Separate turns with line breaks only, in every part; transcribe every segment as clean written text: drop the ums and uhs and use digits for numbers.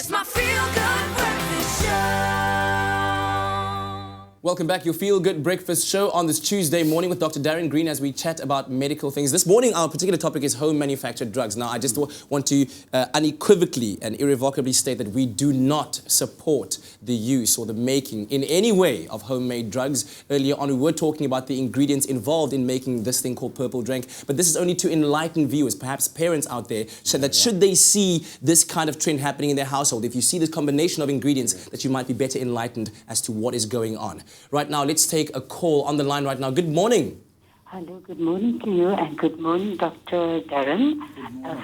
It's my feel-good breakfast show.
Welcome back, your Feel Good Breakfast Show on this Tuesday morning with Dr. Darren Green as we chat about medical things. This morning, our particular topic is home manufactured drugs. Now, I just want to unequivocally and irrevocably state that we do not support the use or the making in any way of homemade drugs. Earlier on, we were talking about the ingredients involved in making this thing called purple drink, but this is only to enlighten viewers, perhaps parents out there, so that should they see this kind of trend happening in their household, if you see this combination of ingredients, that you might be better enlightened as to what is going on. Right now, let's take a call on the line right now. Good morning.
Hello, good morning to you and good morning, Dr. Darren.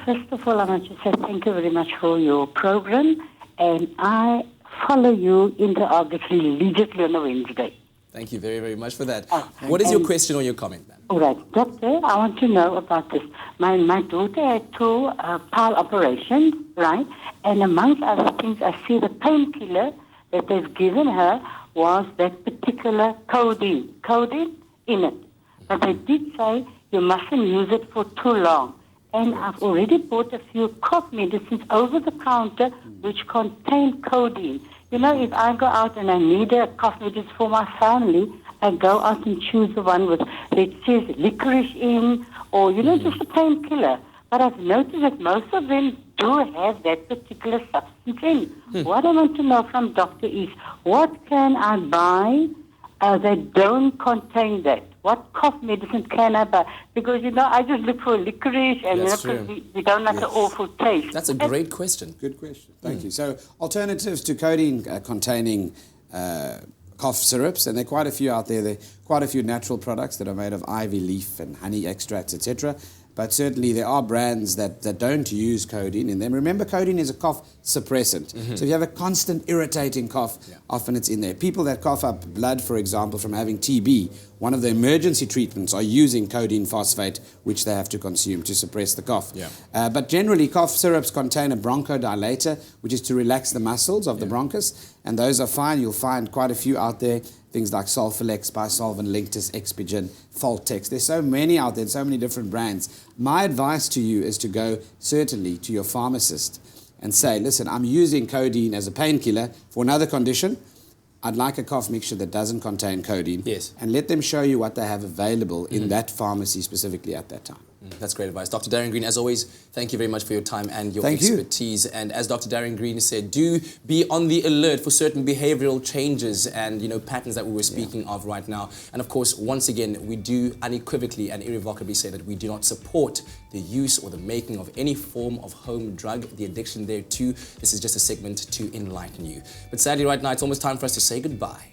First of all, I want to say thank you very much for your program, and I follow you interactively religiously on a Wednesday.
Thank you very, very much for that. What is your question or your comment, ma'am?
All right, Doctor, I want to know about this. My daughter had two bowel operations, right? And amongst other things, I see the painkiller that they've given her was that particular codeine in it. But they did say you mustn't use it for too long. And I've already bought a few cough medicines over the counter which contain codeine. You know, if I go out and I need a cough medicine for my family, I go out and choose the one with, let's say, licorice in, or, you know, just a painkiller. But I've noticed that most of them do have that particular substance in. What I want to know from doctor is, what can I buy that don't contain that? What cough medicine can I buy? Because, you know, I just look for licorice and we don't like an awful taste.
That's a great question.
Good question. Thank you. So alternatives to codeine containing cough syrups, and there are quite a few out there. There are quite a few natural products that are made of ivy leaf and honey extracts, etc. But certainly there are brands that don't use codeine in them. Remember, codeine is a cough suppressant. So if you have a constant irritating cough, often it's in there. People that cough up blood, for example, from having TB, one of the emergency treatments are using codeine phosphate, which they have to consume to suppress the cough. But generally, cough syrups contain a bronchodilator, which is to relax the muscles of the bronchus, and those are fine. You'll find quite a few out there. Things like Sulfalex, Bisolven, Linctus, Expigen, Foltex. There's so many out there, so many different brands. My advice to you is to go certainly to your pharmacist and say, listen, I'm using codeine as a painkiller for another condition. I'd like a cough mixture that doesn't contain codeine.
Yes.
And let them show you what they have available in that pharmacy specifically at that time.
That's great advice. Dr. Darren Green, as always, thank you very much for your time and your expertise. And as Dr. Darren Green said, do be on the alert for certain behavioral changes and, you know, patterns that we were speaking of right now. And of course, once again, we do unequivocally and irrevocably say that we do not support the use or the making of any form of home drug, the addiction there too. This is just a segment to enlighten you. But sadly, right now, it's almost time for us to say goodbye.